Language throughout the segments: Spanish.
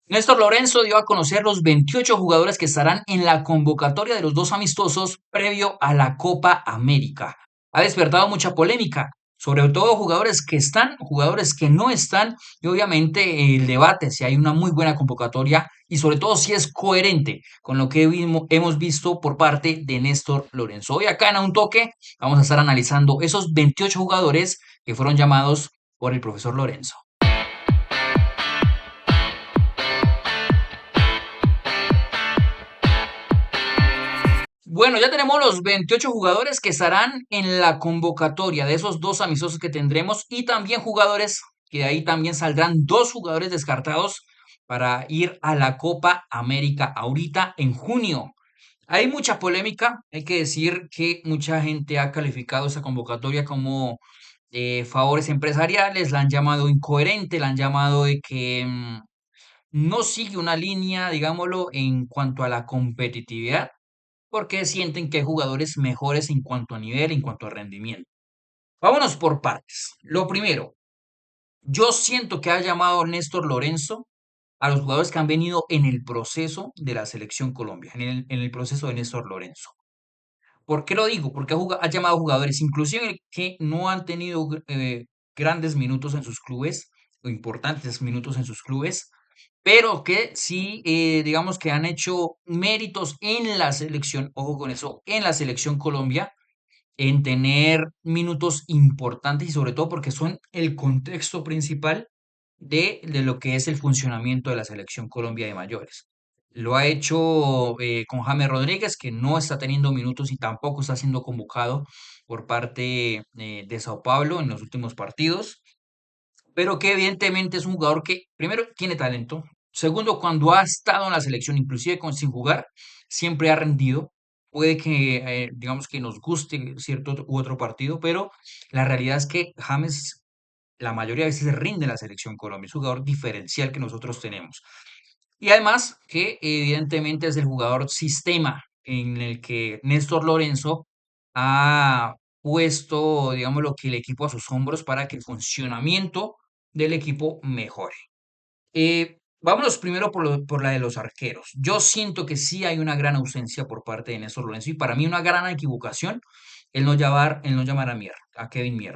Néstor Lorenzo dio a conocer los 28 jugadores que estarán en la convocatoria de los dos amistosos previo a la Copa América. Ha despertado mucha polémica, sobre todo jugadores que están, jugadores que no están, y obviamente el debate si hay una muy buena convocatoria y sobre todo si es coherente con lo que hemos visto por parte de Néstor Lorenzo. Hoy acá en A Un Toque vamos a estar analizando esos 28 jugadores que fueron llamados por el profesor Lorenzo. Bueno, ya tenemos los 28 jugadores que estarán en la convocatoria de esos dos amistosos que tendremos y también jugadores que de ahí también saldrán dos jugadores descartados para ir a la Copa América ahorita en junio. Hay mucha polémica, hay que decir que mucha gente ha calificado esa convocatoria como favores empresariales, la han llamado incoherente, la han llamado de que no sigue una línea, digámoslo, en cuanto a la competitividad porque sienten que hay jugadores mejores en cuanto a nivel, en cuanto a rendimiento. Vámonos por partes. Lo primero, yo siento que ha llamado Néstor Lorenzo a los jugadores que han venido en el proceso de la selección Colombia, en el proceso de Néstor Lorenzo. ¿Por qué lo digo? Porque ha llamado jugadores, inclusive que no han tenido grandes minutos en sus clubes, o importantes minutos en sus clubes, pero que sí, digamos que han hecho méritos en la selección, ojo con eso, en la selección Colombia, en tener minutos importantes y sobre todo porque son el contexto principal de lo que es el funcionamiento de la selección Colombia de mayores. Lo ha hecho con James Rodríguez, que no está teniendo minutos y tampoco está siendo convocado por parte de Sao Paulo en los últimos partidos, pero que evidentemente es un jugador que, primero, tiene talento, segundo, cuando ha estado en la selección, inclusive sin jugar, siempre ha rendido. Puede que, digamos que nos guste cierto u otro partido, pero la realidad es que James la mayoría de veces rinde en la selección Colombia, es un jugador diferencial que nosotros tenemos. Y además que evidentemente es el jugador sistema en el que Néstor Lorenzo ha puesto, digamos, lo que el equipo a sus hombros para que el funcionamiento del equipo mejore. Vámonos primero por la de los arqueros. Yo siento que sí hay una gran ausencia por parte de Néstor Lorenzo y para mí una gran equivocación el no llamar a Kevin Mier,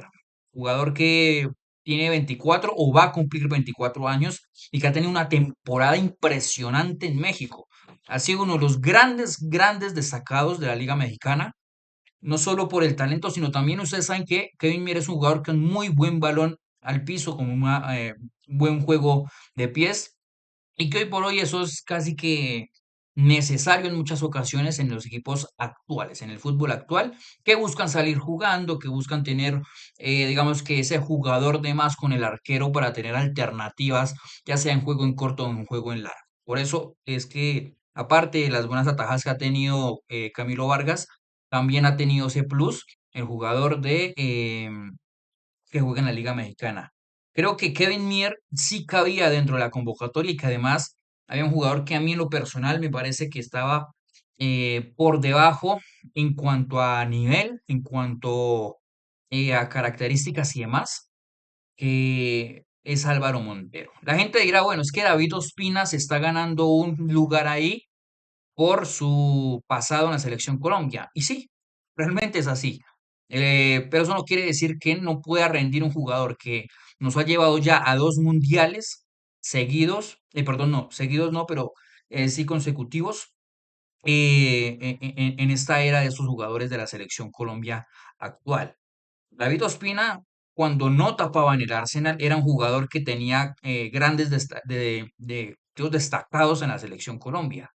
jugador que tiene 24 o va a cumplir 24 años y que ha tenido una temporada impresionante en México. Ha sido uno de los grandes, grandes destacados de la Liga Mexicana, no solo por el talento, sino también ustedes saben que Kevin Mier es un jugador con muy buen balón al piso, con un buen juego de pies y que hoy por hoy eso es casi que necesario en muchas ocasiones en los equipos actuales, en el fútbol actual, que buscan salir jugando, que buscan tener, digamos que ese jugador de más con el arquero para tener alternativas, ya sea en juego en corto o en juego en largo. Por eso es que, aparte de las buenas atajadas que ha tenido Camilo Vargas, también ha tenido ese plus el jugador que juega en la Liga Mexicana. Creo que Kevin Mier sí cabía dentro de la convocatoria y que además había un jugador que a mí en lo personal me parece que estaba por debajo en cuanto a nivel, en cuanto a características y demás, que es Álvaro Montero. La gente dirá, bueno, es que David Ospina se está ganando un lugar ahí por su pasado en la selección Colombia. Y sí, realmente es así. Pero eso no quiere decir que no pueda rendir un jugador que nos ha llevado ya a dos mundiales seguidos, perdón, no, seguidos no, pero sí consecutivos, en esta era de esos jugadores de la selección Colombia actual. David Ospina, cuando no tapaba en el Arsenal, era un jugador que tenía grandes destacados en la selección Colombia.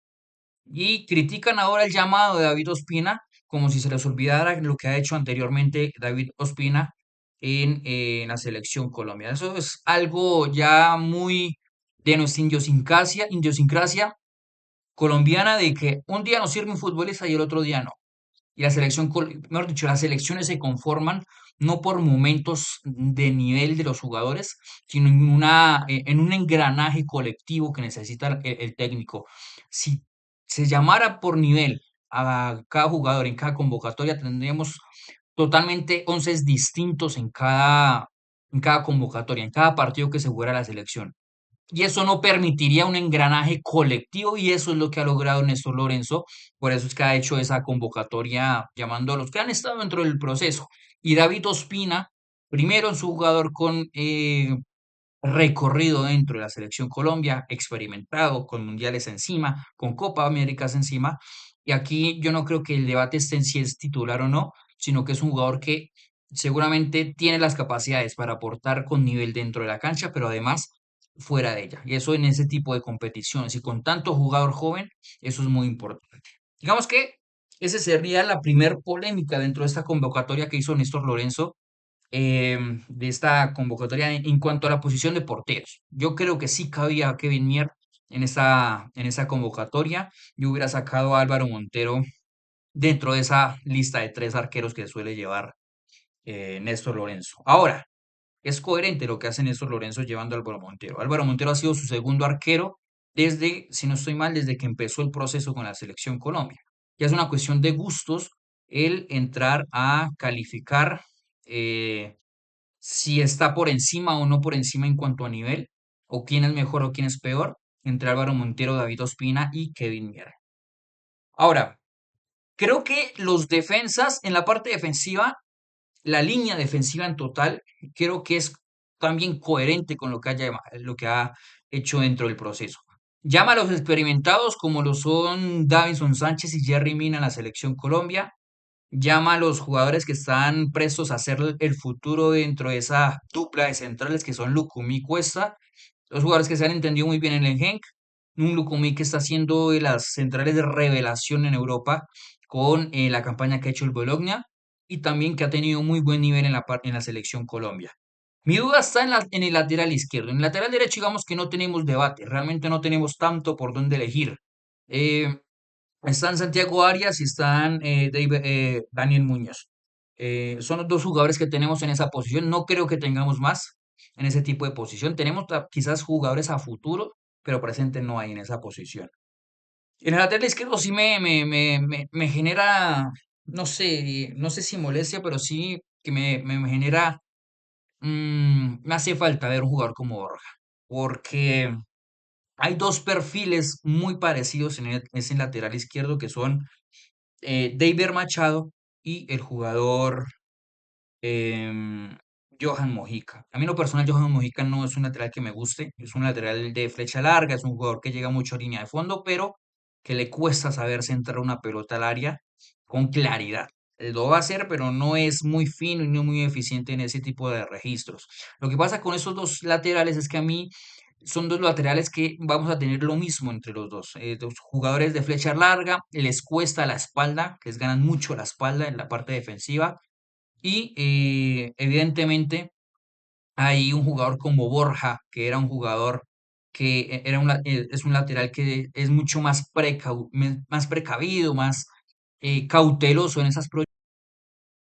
Y critican ahora el llamado de David Ospina como si se les olvidara lo que ha hecho anteriormente David Ospina en la selección Colombia. Eso es algo ya muy de nuestra idiosincrasia colombiana de que un día nos sirve un futbolista y el otro día no. Y la mejor dicho, las selecciones se conforman no por momentos de nivel de los jugadores, sino en un engranaje colectivo que necesita el técnico. Si se llamara por nivel a cada jugador en cada convocatoria, tendríamos totalmente 11 distintos en cada convocatoria, en cada partido que se jugara la selección. y eso no permitiría un engranaje colectivo y eso es lo que ha logrado Néstor Lorenzo. Por eso es que ha hecho esa convocatoria llamando a los que han estado dentro del proceso. Y David Ospina, primero en su jugador con recorrido dentro de la selección Colombia, experimentado con mundiales encima, con Copa Américas encima. Y aquí yo no creo que el debate esté en si es titular o no, sino que es un jugador que seguramente tiene las capacidades para aportar con nivel dentro de la cancha, pero además fuera de ella. Y eso en ese tipo de competiciones y con tanto jugador joven, eso es muy importante. Digamos que esa sería la primer polémica dentro de esta convocatoria que hizo Néstor Lorenzo de esta convocatoria en cuanto a la posición de porteros. Yo creo que sí cabía Kevin Mier en esa convocatoria. Yo hubiera sacado a Álvaro Montero dentro de esa lista de tres arqueros que suele llevar Néstor Lorenzo. Ahora, es coherente lo que hace Néstor Lorenzo llevando a Álvaro Montero. Álvaro Montero ha sido su segundo arquero desde, si no estoy mal, desde que empezó el proceso con la selección Colombia. Ya es una cuestión de gustos el entrar a calificar eh, si está por encima o no por encima en cuanto a nivel, o quién es mejor o quién es peor, entre Álvaro Montero, David Ospina y Kevin Mier. Ahora, creo que los defensas, en la parte defensiva, la línea defensiva en total, creo que es también coherente con lo que ha hecho dentro del proceso. Llama a los experimentados como lo son Davinson Sánchez y Jerry Mina en la selección Colombia, llama a los jugadores que están prestos a hacer el futuro dentro de esa dupla de centrales que son Lucumí y Cuesta, los jugadores que se han entendido muy bien en el Genk, un Lucumí que está haciendo de las centrales de revelación en Europa con la campaña que ha hecho el Bologna y también que ha tenido muy buen nivel en la selección Colombia. Mi duda está en el lateral izquierdo. En el lateral derecho, digamos que no tenemos debate, realmente no tenemos tanto por dónde elegir. Eh, Están Santiago Arias y están Daniel Muñoz. Son los dos jugadores que tenemos en esa posición. No creo que tengamos más en ese tipo de posición. Tenemos quizás jugadores a futuro, pero presente no hay en esa posición. En el lateral izquierdo sí me genera, no sé si molestia, pero sí que me genera, me hace falta ver un jugador como Borja, porque hay dos perfiles muy parecidos en ese lateral izquierdo que son David Machado y el jugador em, Johan Mojica. A mí en lo personal Johan Mojica no es un lateral que me guste, es un lateral de flecha larga, es un jugador que llega mucho a línea de fondo, pero que le cuesta saber centrar una pelota al área con claridad. Lo va a hacer, pero no es muy fino y no muy eficiente en ese tipo de registros. Lo que pasa con esos dos laterales es que a mí son dos laterales que vamos a tener lo mismo entre los dos. Los jugadores de flecha larga les cuesta la espalda, que les ganan mucho la espalda en la parte defensiva. Y evidentemente hay un jugador como Borja, que era un jugador que es un lateral que es mucho más, más precavido, más cauteloso en esas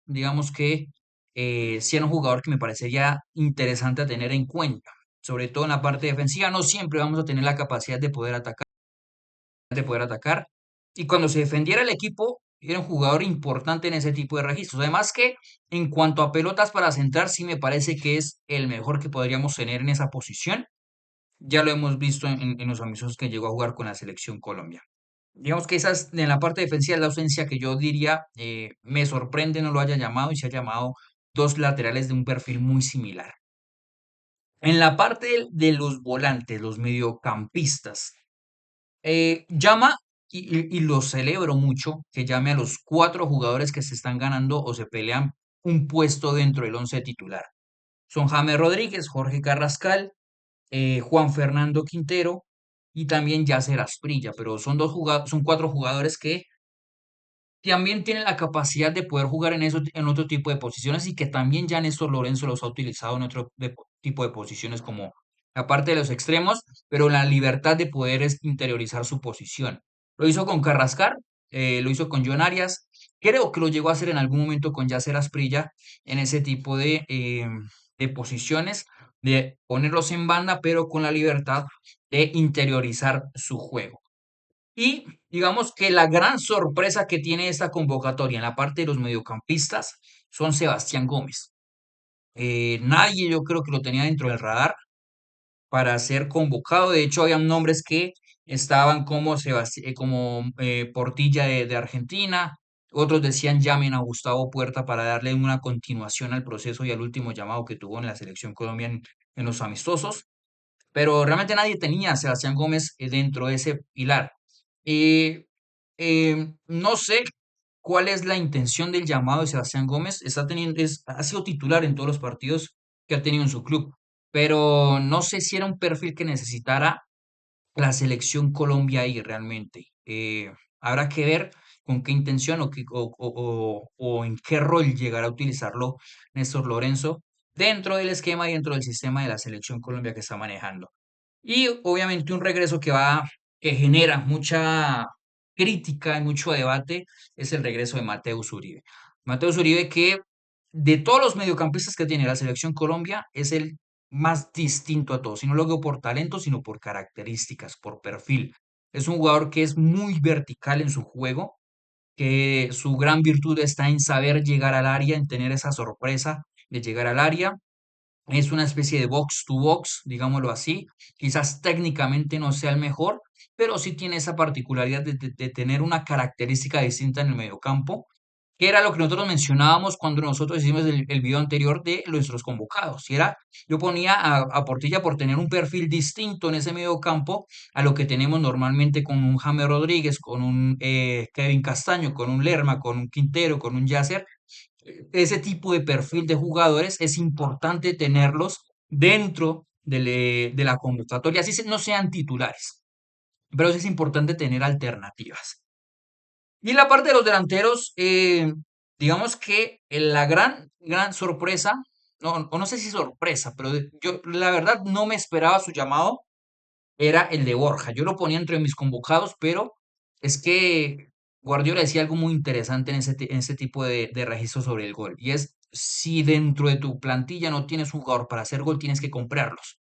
digamos que sí era un jugador que me parecería interesante a tener en cuenta, sobre todo en la parte defensiva. No siempre vamos a tener la capacidad de poder atacar. Y cuando se defendiera el equipo, era un jugador importante en ese tipo de registros. Además que en cuanto a pelotas para centrar, sí me parece que es el mejor que podríamos tener en esa posición. Ya lo hemos visto en los amistosos que llegó a jugar con la selección Colombia. Digamos que esa es en la parte defensiva la ausencia que yo diría me sorprende no lo haya llamado y se ha llamado dos laterales de un perfil muy similar. En la parte de los volantes, los mediocampistas, llama y lo celebro mucho que llame a los cuatro jugadores que se están ganando o se pelean un puesto dentro del once titular. Son James Rodríguez, Jorge Carrascal, Juan Fernando Quintero y también Yacer Asprilla, pero son cuatro jugadores que también tienen la capacidad de poder jugar en otro tipo de posiciones y que también ya Néstor Lorenzo los ha utilizado en otro tipo de posiciones como la parte de los extremos, pero la libertad de poder interiorizar su posición. Lo hizo con Carrascar, lo hizo con John Arias, creo que lo llegó a hacer en algún momento con Yacer Asprilla en ese tipo de posiciones, de ponerlos en banda, pero con la libertad de interiorizar su juego. Y digamos que la gran sorpresa que tiene esta convocatoria en la parte de los mediocampistas son Sebastián Gómez. Nadie yo creo que lo tenía dentro del radar. para ser convocado. De hecho, habían nombres que estaban como, Portilla de Argentina. Otros decían llamen a Gustavo Puerta para darle una continuación al proceso y al último llamado que tuvo en la selección colombiana en los amistosos. Pero realmente nadie tenía a Sebastián Gómez dentro de ese pilar. Eh, no sé cuál es la intención del llamado de Sebastián Gómez. Ha sido titular en todos los partidos que ha tenido en su club, pero no sé si era un perfil que necesitara la selección Colombia ahí realmente. Habrá que ver con qué intención o en qué rol llegará a utilizarlo Néstor Lorenzo dentro del esquema y dentro del sistema de la selección Colombia que está manejando. Y obviamente un regreso que genera mucha crítica y mucho debate es el regreso de Mateus Uribe. Mateus Uribe que de todos los mediocampistas que tiene la selección Colombia es el más distinto a todos. Y no lo digo por talento, sino por características, por perfil. Es un jugador que es muy vertical en su juego, que su gran virtud está en saber llegar al área, en tener esa sorpresa de llegar al área, es una especie de box to box, digámoslo así. Quizás técnicamente no sea el mejor, pero sí tiene esa particularidad de tener una característica distinta en el mediocampo, que era lo que nosotros mencionábamos cuando nosotros hicimos el video anterior de nuestros convocados. Y era, yo ponía a Portilla por tener un perfil distinto en ese mediocampo a lo que tenemos normalmente con un James Rodríguez, con un Kevin Castaño, con un Lerma, con un Quintero, con un Yasser. Ese tipo de perfil de jugadores es importante tenerlos dentro de la convocatoria, así no sean titulares, pero sí es importante tener alternativas. Y en la parte de los delanteros, digamos que la gran sorpresa, no, o no sé si sorpresa, pero yo la verdad no me esperaba su llamado, era el de Borja. Yo lo ponía entre mis convocados, pero es que Guardiola decía algo muy interesante en ese tipo de registro sobre el gol. Y es, si dentro de tu plantilla no tienes un jugador para hacer gol, tienes que comprarlos.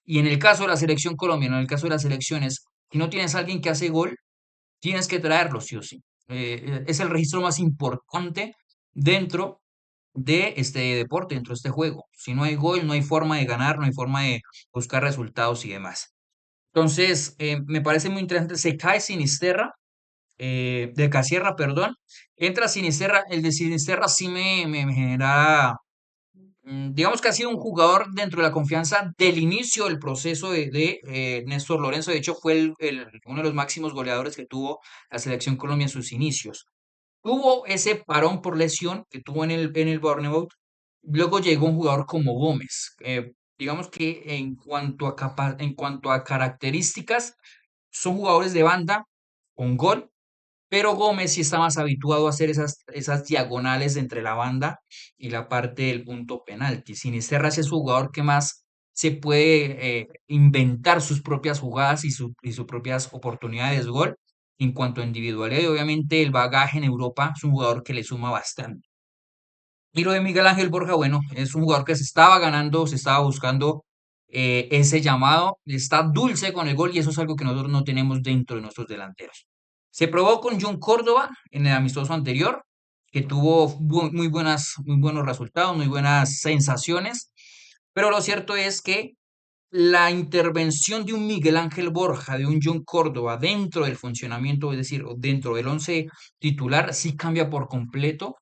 Y en el caso de la selección colombiana, en el caso de las selecciones, si no tienes a alguien que hace gol, tienes que traerlo sí o sí. Es el registro más importante dentro de este deporte, dentro de este juego. Si no hay gol, no hay forma de ganar, no hay forma de buscar resultados y demás. Entonces, me parece muy interesante. Se cae Sinisterra, de Casierra, perdón. Entra Sinisterra. El de Sinisterra sí me genera, digamos que ha sido un jugador dentro de la confianza del inicio del proceso de Néstor Lorenzo. De hecho, fue uno de los máximos goleadores que tuvo la selección Colombia en sus inicios. Tuvo ese parón por lesión que tuvo en el Bournemouth. Luego llegó un jugador como Gómez. Digamos que en cuanto a características, son jugadores de banda con gol, pero Gómez sí está más habituado a hacer esas diagonales entre la banda y la parte del punto penalti. Sinisterra es el jugador que más se puede inventar sus propias jugadas y sus propias oportunidades de gol. En cuanto a individualidad, y obviamente el bagaje en Europa es un jugador que le suma bastante. Y lo de Miguel Ángel Borja, bueno, es un jugador que se estaba ganando, se estaba buscando ese llamado, está dulce con el gol y eso es algo que nosotros no tenemos dentro de nuestros delanteros. Se probó con John Córdoba en el amistoso anterior, que tuvo muy buenos resultados, muy buenas sensaciones, pero lo cierto es que la intervención de un Miguel Ángel Borja, de un John Córdoba dentro del funcionamiento, es decir, dentro del once titular, sí cambia por completo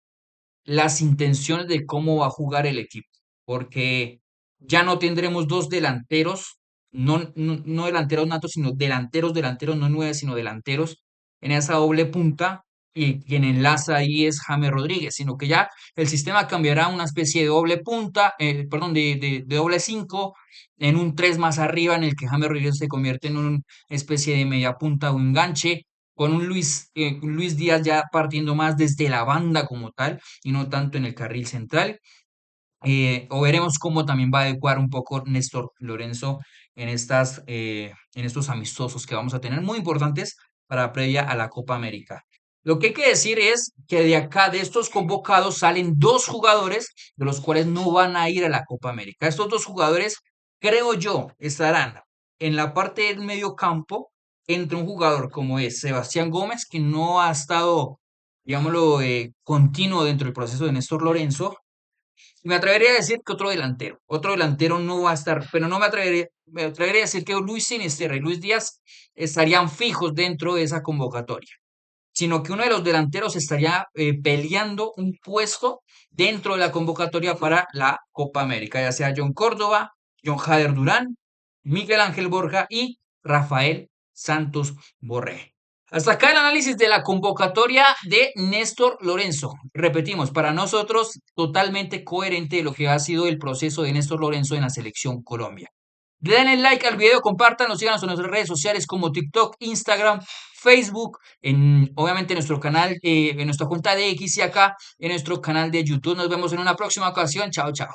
las intenciones de cómo va a jugar el equipo, porque ya no tendremos dos delanteros, no delanteros natos, sino delanteros, no nueve, sino delanteros en esa doble punta, y quien enlaza ahí es James Rodríguez, sino que ya el sistema cambiará a una especie de doble punta, perdón, de doble cinco, en un tres más arriba, en el que James Rodríguez se convierte en una especie de media punta o enganche, con un Luis Díaz ya partiendo más desde la banda como tal y no tanto en el carril central. O veremos cómo también va a adecuar un poco Néstor Lorenzo en estos amistosos que vamos a tener, muy importantes para previa a la Copa América. Lo que hay que decir es que de acá, de estos convocados, salen dos jugadores de los cuales no van a ir a la Copa América. Estos dos jugadores, creo yo, estarán en la parte del medio campo entre un jugador como es Sebastián Gómez, que no ha estado, digámoslo, continuo dentro del proceso de Néstor Lorenzo, Me atrevería a decir que otro delantero no va a estar, pero no me atrevería a decir que Luis Sinisterra y Luis Díaz estarían fijos dentro de esa convocatoria, sino que uno de los delanteros estaría peleando un puesto dentro de la convocatoria para la Copa América, ya sea John Córdoba, John Jader Durán, Miguel Ángel Borja y Rafael Santos Borré. Hasta acá el análisis de la convocatoria de Néstor Lorenzo. Repetimos, para nosotros totalmente coherente de lo que ha sido el proceso de Néstor Lorenzo en la selección Colombia. Denle like al video, compártanlo, síganos en nuestras redes sociales como TikTok, Instagram, Facebook, obviamente en nuestro canal, en nuestra cuenta de X y acá en nuestro canal de YouTube. Nos vemos en una próxima ocasión. Chao, chao.